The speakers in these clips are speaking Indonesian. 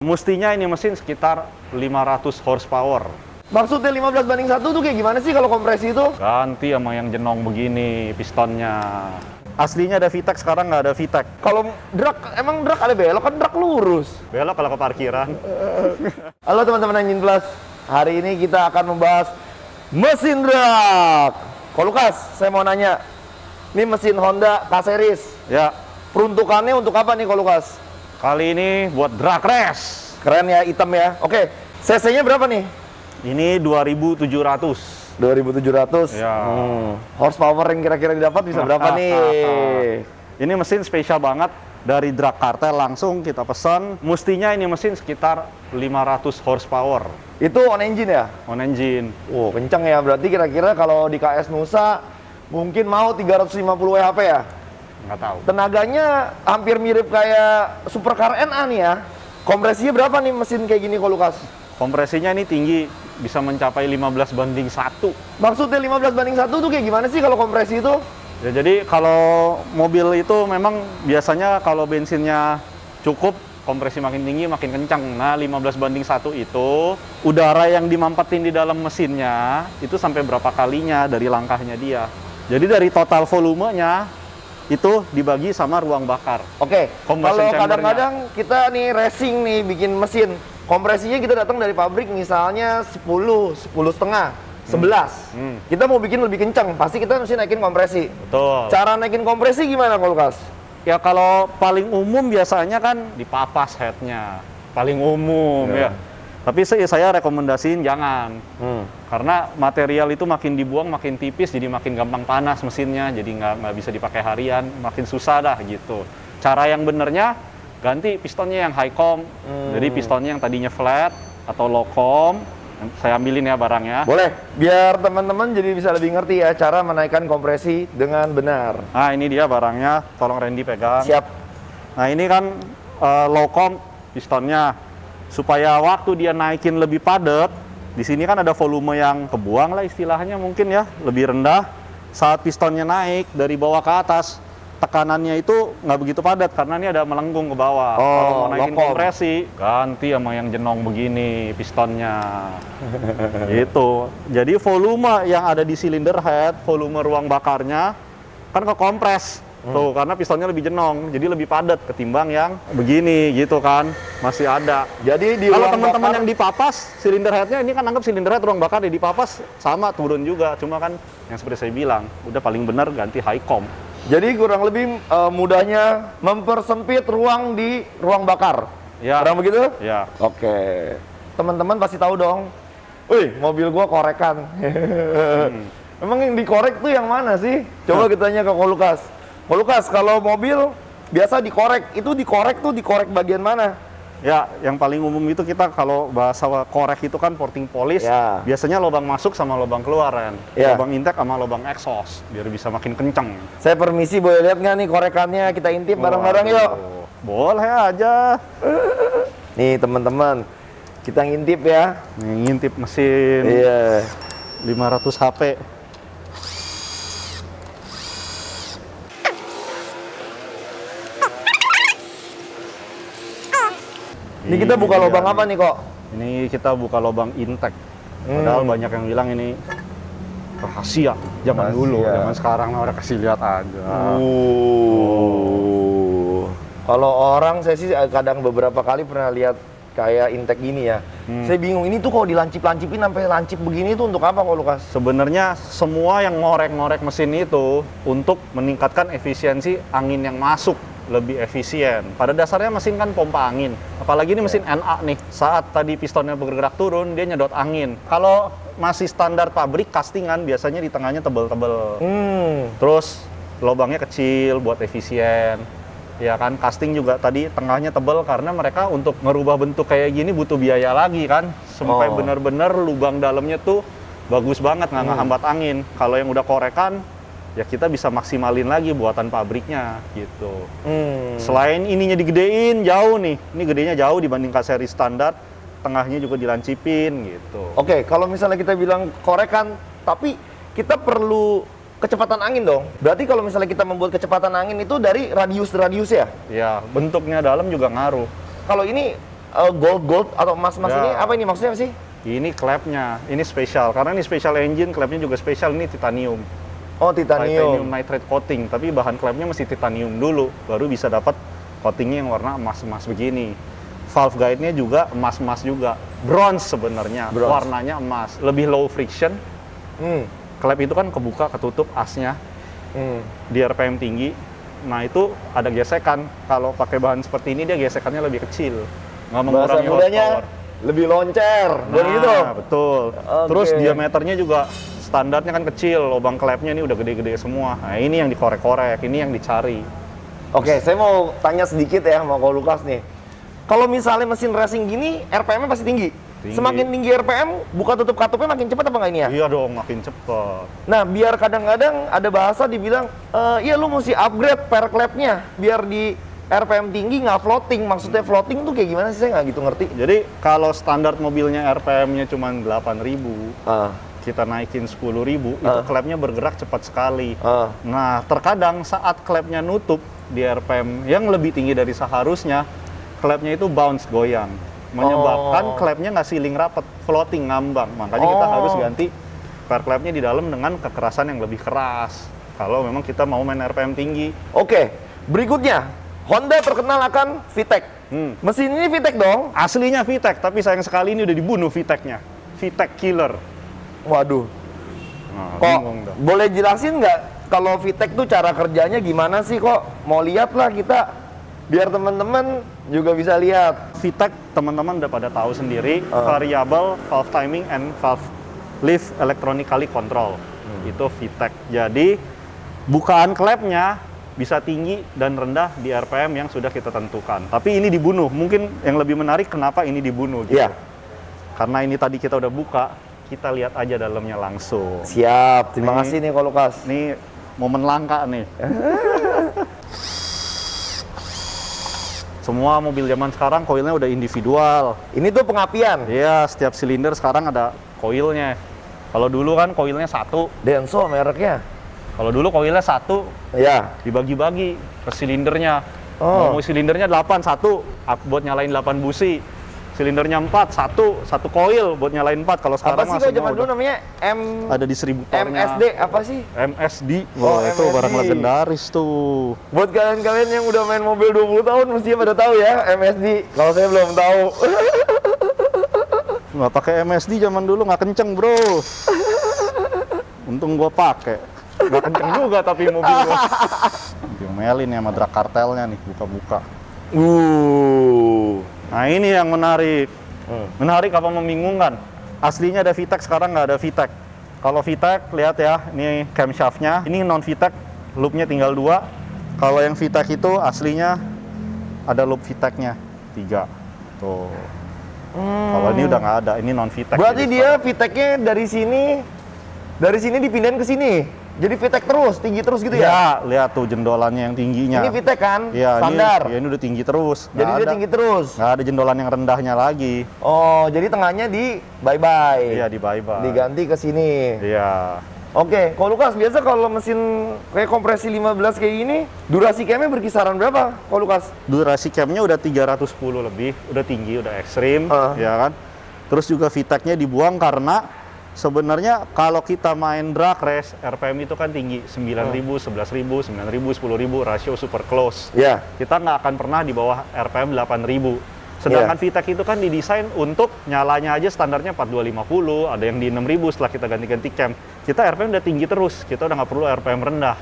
Mestinya ini mesin sekitar 500 horsepower. Maksudnya 15:1 tuh kayak gimana sih kalau kompresi itu? Ganti sama yang jenong begini pistonnya. Aslinya ada VTEC, sekarang nggak ada VTEC. Kalau drag, emang drag ada belok kan drag lurus. Belok kalau ke parkiran. Halo teman-teman Engine Plus. Hari ini kita akan membahas mesin drag. Kok Lukas, saya mau nanya. Ini mesin Honda K-Series. Ya, Peruntukannya untuk apa nih Kok Lukas? kali ini buat drag race. Keren ya, hitam ya. Oke, cc-nya berapa nih? Ini 2700. 2700. Ya. Horsepower yang kira-kira didapat bisa berapa nih? Ini mesin spesial banget dari Drag Kartel, langsung kita pesan. Mestinya ini mesin sekitar 500 horsepower Itu on engine ya? on engine. Oh, kencang ya. Berarti kira-kira kalau di KS Nusa mungkin mau 350 WHP ya? Nggak tahu. Tenaganya hampir mirip kayak supercar NA nih ya. Kompresinya berapa nih mesin kayak gini Kok Lukas? Kompresinya ini tinggi, bisa mencapai 15:1. Maksudnya 15:1 tuh kayak gimana sih kalau kompresi itu? Ya, jadi kalau mobil itu memang biasanya kalau bensinnya cukup, kompresi makin tinggi makin kencang. Nah, 15:1 itu udara yang dimampetin di dalam mesinnya itu sampai berapa kalinya dari langkahnya dia. Jadi dari total volumenya itu dibagi sama ruang bakar. Oke, Combustion kalau chambernya. kadang-kadang kita nih racing nih bikin mesin, kompresinya kita datang dari pabrik misalnya 10, 10,5, 11. Kita mau bikin lebih kencang, pasti kita mesti naikin kompresi. Betul. Cara naikin kompresi gimana Kok Lukas? Ya kalau paling umum biasanya kan dipapas headnya, paling umum ya. Tapi saya rekomendasiin jangan, karena material itu makin dibuang makin tipis, jadi makin gampang panas mesinnya, jadi nggak bisa dipakai harian, makin susah dah gitu. Cara yang benernya ganti pistonnya yang high com, jadi pistonnya yang tadinya flat atau low com. Saya ambilin ya barangnya. Boleh, biar teman-teman jadi bisa lebih ngerti ya cara menaikkan kompresi dengan benar. Nah ini dia barangnya, tolong Randy pegang. Siap. Nah ini kan low com pistonnya. Supaya waktu dia naikin lebih padat, di sini kan ada volume yang kebuang lah istilahnya mungkin ya, lebih rendah. Saat pistonnya naik dari bawah ke atas, tekanannya itu nggak begitu padat karena ini ada melengkung ke bawah. Kalau mau naikin lokom. kompresi, ganti sama yang jenong begini pistonnya. Gitu. Jadi volume yang ada di silinder head, volume ruang bakarnya kan kekompres. Tuh, karena pistonnya lebih jenong, jadi lebih padat ketimbang yang begini gitu kan, masih ada. Jadi di Kalau ruang teman-teman bakar- yang dipapas, silinder headnya ini kan anggap silinder head ruang bakar dipapas sama turun juga, cuma kan yang seperti saya bilang, udah paling benar ganti high com. Jadi kurang lebih mudahnya mempersempit ruang di ruang bakar. Ya. Kurang begitu? Ya, Oke. Teman-teman pasti tahu dong. Wih, mobil gua korekan. Emang yang dikorek tuh yang mana sih? Coba kita tanya ke Kok Lukas. Kok Lukas, kalau mobil biasa dikorek, itu dikorek bagian mana? ya, yang paling umum itu kita kalau bahasa korek itu kan porting polish, Ya. biasanya lubang masuk sama lubang keluar kan, Ya. lubang intake sama lubang exhaust, biar bisa makin kenceng. Saya permisi, boleh lihat nggak nih korekannya? Kita intip bareng-bareng yuk. Waduh, boleh aja. Nih teman-teman, kita ngintip ya. Ngintip mesin. Iya. 500 HP. Ini kita buka lubang apa nih Kok? Ini kita buka lubang intake. Padahal banyak yang bilang ini rahasia. Zaman dulu, Rahasia. zaman sekarang mah udah kasih lihat aja. Kalau orang saya sih kadang beberapa kali pernah lihat kayak intake gini ya. Saya bingung ini tuh kalau dilancip-lancipin sampai lancip begini tuh untuk apa Kok Lukas? Sebenarnya semua yang ngorek-ngorek mesin itu untuk meningkatkan efisiensi angin yang masuk lebih efisien. Pada dasarnya mesin kan pompa angin. Apalagi ini mesin NA nih. Saat tadi pistonnya bergerak turun, dia nyedot angin. Kalau masih standar pabrik castingan biasanya di tengahnya tebel-tebel. Terus lubangnya kecil buat efisien. Ya kan, casting juga tadi tengahnya tebel karena mereka untuk merubah bentuk kayak gini butuh biaya lagi kan. Sampai benar-benar lubang dalamnya tuh bagus banget, nggak ngehambat angin. Kalau yang udah korekan, ya kita bisa maksimalin lagi buatan pabriknya gitu. Selain ininya digedein jauh nih, ini gedenya jauh dibanding seri standar, tengahnya juga dilancipin gitu. Oke, kalau misalnya kita bilang korekan, tapi kita perlu kecepatan angin dong. Berarti kalau misalnya kita membuat kecepatan angin itu dari radius ya? Ya, bentuknya dalam juga ngaruh. Kalau ini gold atau emas-emas Ya. ini apa ini maksudnya sih? Ini klepnya, ini spesial. Karena ini special engine, klepnya juga spesial. Ini titanium. Oh, titanium. Nitrate coating. Tapi bahan klepnya mesti titanium dulu. Baru bisa dapat coatingnya yang warna emas-emas begini. Valve guide-nya juga emas-emas juga. Bronze sebenarnya. Bronze. Warnanya emas. Lebih low friction. Hmm. Klep itu kan kebuka, ketutup asnya. Hmm. Di RPM tinggi. Nah itu ada gesekan. Kalau pakai bahan seperti ini dia gesekannya lebih kecil. Nggak Bahasa mengurangi mudanya horsepower. lebih loncer, dan Nah, gitu. betul. Oke. Terus diameternya juga standarnya kan kecil, lubang klepnya ini udah gede-gede semua. Nah ini yang dikorek-korek, ini yang dicari. Oke, saya mau tanya sedikit ya sama Ko Lukas nih. Kalau misalnya mesin racing gini, RPM-nya pasti tinggi. Tinggi. Semakin tinggi RPM, buka tutup katupnya makin cepat apa nggak ini ya? Iya dong, makin cepet. Nah, biar kadang-kadang ada bahasa dibilang, iya lu mesti upgrade per klepnya, biar di RPM tinggi nggak floating. Maksudnya floating tuh kayak gimana sih? Saya nggak gitu ngerti. Jadi kalau standar mobilnya RPM-nya cuma 8.000, Ah, kita naikin 10.000, itu Ah. klepnya bergerak cepat sekali. ah. Nah, terkadang saat klepnya nutup di RPM yang lebih tinggi dari seharusnya, klepnya itu bounce, goyang. Menyebabkan Oh. klepnya nggak sealing rapat, floating, ngambang. Makanya kita Oh. harus ganti per klepnya di dalam dengan kekerasan yang lebih keras. Kalau memang kita mau main RPM tinggi. Oke, berikutnya, Honda terkenal akan VTEC. Mesin ini VTEC dong? Aslinya VTEC, tapi sayang sekali ini udah dibunuh VTEC-nya. VTEC killer. Waduh, Nah, kok bingung dah. boleh jelasin nggak kalau VTEC tuh cara kerjanya gimana sih kok? Mau lihat lah kita, biar teman-teman juga bisa lihat. VTEC teman-teman udah pada tahu sendiri, Ah. variable valve timing and valve lift electronically control. Itu VTEC. Jadi bukaan klepnya bisa tinggi dan rendah di RPM yang sudah kita tentukan. Tapi ini dibunuh. Mungkin yang lebih menarik kenapa ini dibunuh gitu. Iya. Karena ini tadi kita udah buka, kita lihat aja dalamnya langsung. Siap, terima Nih. kasih nih Ko Lukas. Ini momen langka nih. Semua mobil zaman sekarang koilnya udah individual. Ini tuh pengapian. Iya, setiap silinder sekarang ada koilnya. Kalau dulu kan koilnya satu. Denso mereknya. Kalau dulu koilnya satu, Ya. dibagi-bagi ke silindernya. Oh. Mau silindernya 8, satu buat nyalain 8 busi. Silindernya 4, satu koil buat nyalain 4. Kalau Apa sekarang sih mah kok semua zaman dulu udah namanya? ada distributornya. MSD apa sih? MSD. Oh, Wah, itu MSD. barang legendaris tuh. Buat kalian-kalian yang udah main mobil 20 tahun mestinya pada tahu ya MSD. Kalau saya belum tahu. Nggak pakai MSD zaman dulu nggak kenceng, bro. Untung gua pakai. Nggak kenceng juga tapi mobil gua. Diomelin ya sama drag kartelnya nih, buka-buka. Nah ini yang menarik. Menarik apa membingungkan? Aslinya ada VTEC, sekarang nggak ada VTEC. Kalau VTEC, lihat ya, ini camshaftnya. Ini non VTEC, loopnya tinggal 2. Kalau yang VTEC itu aslinya ada loop VTEC-nya 3. Tuh. Kalau ini udah nggak ada, ini non VTEC. Berarti jadi dia VTEC-nya dari sini dipindahin ke sini. Jadi VTEC terus, tinggi terus gitu ya? Ya, lihat tuh jendolannya yang tingginya. Ini VTEC kan? Iya, Standar. ini udah tinggi terus. Jadi dia tinggi terus. Nggak ada jendolan yang rendahnya lagi. Oh, jadi tengahnya di bye-bye. Iya, di bye-bye. Diganti ke sini. Iya. Oke, kalau Lukas, biasa kalau mesin kayak kompresi 15 kayak gini, durasi camnya berkisaran berapa, kalau Lukas? Durasi camnya udah 310 lebih, udah tinggi, udah ekstrim, ya kan. Terus juga VTEC-nya dibuang karena sebenarnya kalau kita main drag race, RPM itu kan tinggi, 9.000, 11.000, 9.000, 10.000, rasio super close. Ya. Kita nggak akan pernah di bawah RPM 8.000. Sedangkan VTEC itu kan didesain untuk nyalanya aja standarnya 4250, ada yang di 6.000 setelah kita ganti-ganti cam. Kita RPM udah tinggi terus, kita udah nggak perlu RPM rendah.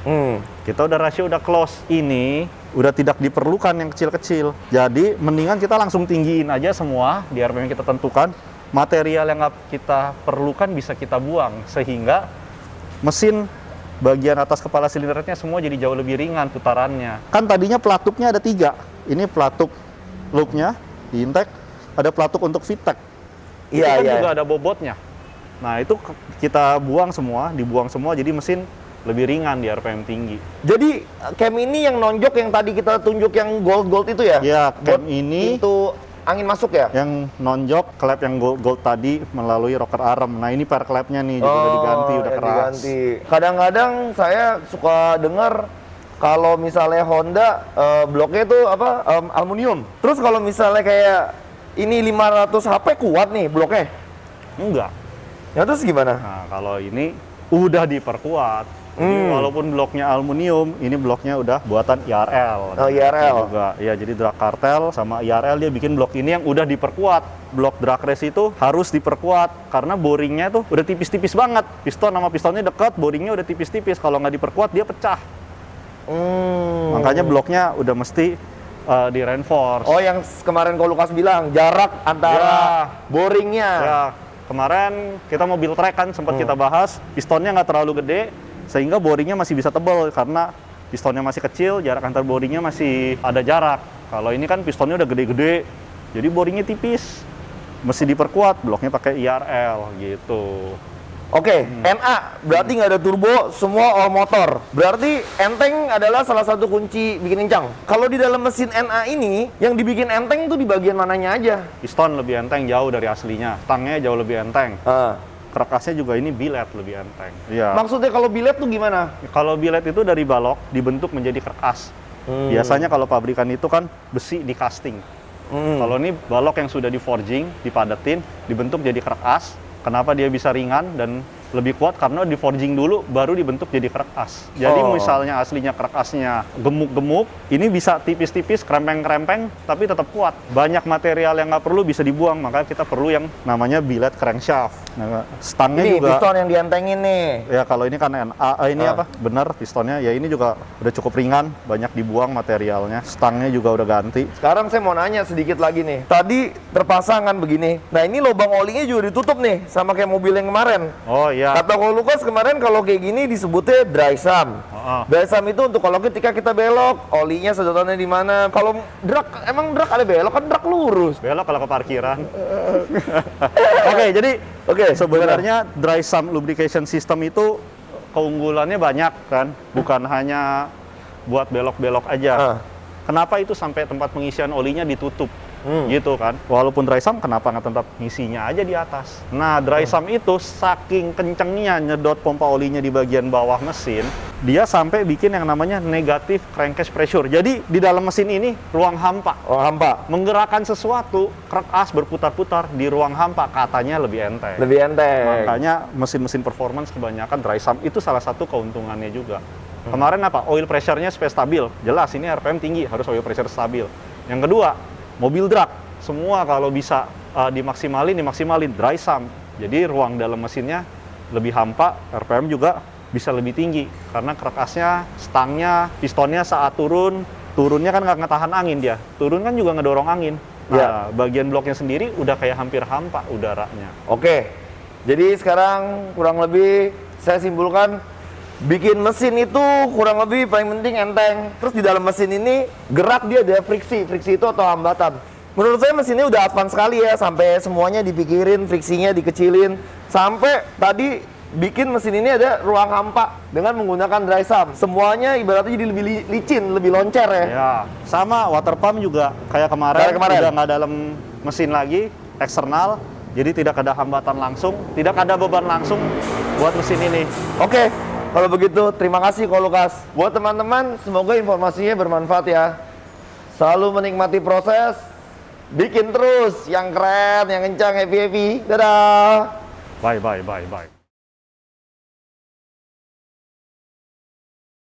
Kita udah rasio udah close. Ini udah tidak diperlukan yang kecil-kecil. Jadi mendingan kita langsung tinggiin aja semua di RPM yang kita tentukan. Material yang nggak kita perlukan bisa kita buang, sehingga mesin bagian atas kepala silindernya semua jadi jauh lebih ringan putarannya. Kan tadinya pelatuknya ada 3. Ini pelatuk loopnya di intake, ada pelatuk untuk VTEC. Itu Iya, kan iya. juga ada bobotnya. Nah itu kita buang semua, dibuang semua, jadi mesin lebih ringan di RPM tinggi. Jadi cam ini yang nonjok yang tadi kita tunjuk yang gold itu ya? Ya, cam Buat ini pintu angin masuk ya? yang nonjok klep yang gold tadi melalui rocker arm. Nah ini per klepnya nih juga udah diganti, udah yang keras. diganti. Kadang-kadang saya suka dengar kalau misalnya Honda bloknya itu apa aluminium. Terus kalau misalnya kayak ini 500 HP kuat nih bloknya? Enggak. Ya terus gimana? Nah, kalau ini udah diperkuat. Jadi walaupun bloknya aluminium, ini bloknya udah buatan IRL. Oh, IRL. Juga. Ya, jadi drag kartel sama IRL dia bikin blok ini yang udah diperkuat. Blok drag race itu harus diperkuat karena boringnya tuh udah tipis-tipis banget. Piston sama pistonnya dekat, boringnya udah tipis-tipis. Kalau nggak diperkuat dia pecah. Makanya bloknya udah mesti di reinforce. Oh, yang kemarin kalau Lukas bilang jarak antara boringnya. Ya, kemarin kita mobil track kan sempat kita bahas, pistonnya nggak terlalu gede, sehingga boringnya masih bisa tebal karena pistonnya masih kecil, jarak antar boringnya masih ada jarak. Kalau ini kan pistonnya udah gede-gede, jadi boringnya tipis, mesti diperkuat, bloknya pakai IRL gitu. Oke, NA berarti nggak ada turbo, semua all motor. Berarti enteng adalah salah satu kunci bikin kencang. Kalau di dalam mesin NA ini, yang dibikin enteng tuh di bagian mananya aja? Piston lebih enteng jauh dari aslinya, stangnya jauh lebih enteng. Ah. Kerekasnya juga ini billet lebih enteng. Iya. Maksudnya kalau billet tuh gimana? Kalau billet itu dari balok dibentuk menjadi kerekas. Biasanya kalau pabrikan itu kan besi di casting. Kalau ini balok yang sudah di forging, dipadatin, dibentuk jadi kerekas. Kenapa dia bisa ringan dan lebih kuat? Karena di forging dulu baru dibentuk jadi kerekas. Jadi misalnya aslinya kerekasnya gemuk-gemuk, ini bisa tipis-tipis, krempeng-krempeng, tapi tetap kuat. Banyak material yang nggak perlu bisa dibuang, maka kita perlu yang namanya billet crankshaft. Nah, stangnya Ini juga. piston yang dientengin nih. Ya kalau ini kan NA, ini apa? Bener pistonnya. Ya ini juga udah cukup ringan, banyak dibuang materialnya. Stangnya juga udah ganti. Sekarang saya mau nanya sedikit lagi nih. Tadi terpasangan begini. Nah ini lubang olinya juga ditutup nih, sama kayak mobil yang kemarin. Oh iya. Kata Ko Lukas kemarin kalau kayak gini disebutnya dry sump. Dry sump itu untuk kalau ketika kita belok, olinya sedotannya di mana. Kalau drag, emang drag ada belok kan drag lurus. Belok kalau ke parkiran. Oke, jadi sebenarnya dry sump lubrication system itu keunggulannya banyak kan, bukan hanya buat belok-belok aja. Kenapa itu sampai tempat pengisian olinya ditutup? Gitu kan. Walaupun dry sump, kenapa nggak tetap ngisinya aja di atas? Nah, dry sump itu saking kencengnya nyedot pompa olinya di bagian bawah mesin, dia sampai bikin yang namanya negative crankcase pressure. Jadi di dalam mesin ini ruang hampa. Ruang hampa. Menggerakkan sesuatu, kerekas berputar-putar di ruang hampa, katanya lebih enteng. Lebih enteng. Makanya mesin-mesin performance kebanyakan dry sump itu salah satu keuntungannya juga. Kemarin apa? Oil pressure-nya supaya stabil. Jelas ini RPM tinggi, harus oil pressure stabil. Yang kedua, mobil drag. Semua kalau bisa dimaksimalin dry sump. Jadi ruang dalam mesinnya lebih hampa, RPM juga bisa lebih tinggi. Karena kerekasnya, stangnya, pistonnya saat turunnya kan nggak ngetahan angin dia. Turun kan juga ngedorong angin. Nah, bagian bloknya sendiri udah kayak hampir hampa udaranya. Oke, jadi sekarang kurang lebih saya simpulkan bikin mesin itu kurang lebih paling penting enteng. Terus di dalam mesin ini gerak dia ada friksi itu atau hambatan. Menurut saya mesinnya udah advance sekali ya, sampai semuanya dipikirin, friksinya dikecilin. Sampai tadi bikin mesin ini ada ruang hampa dengan menggunakan dry sump. Semuanya ibaratnya jadi lebih licin, lebih loncer ya. Ya, sama water pump juga kayak kemarin. Udah nggak dalam mesin lagi, eksternal. Jadi tidak ada hambatan langsung, tidak ada beban langsung buat mesin ini. Oke. Kalau begitu, terima kasih Ko Lukas. Buat teman-teman, semoga informasinya bermanfaat ya. Selalu menikmati proses, bikin terus yang keren, yang kencang, happy-happy. Dadah! Bye.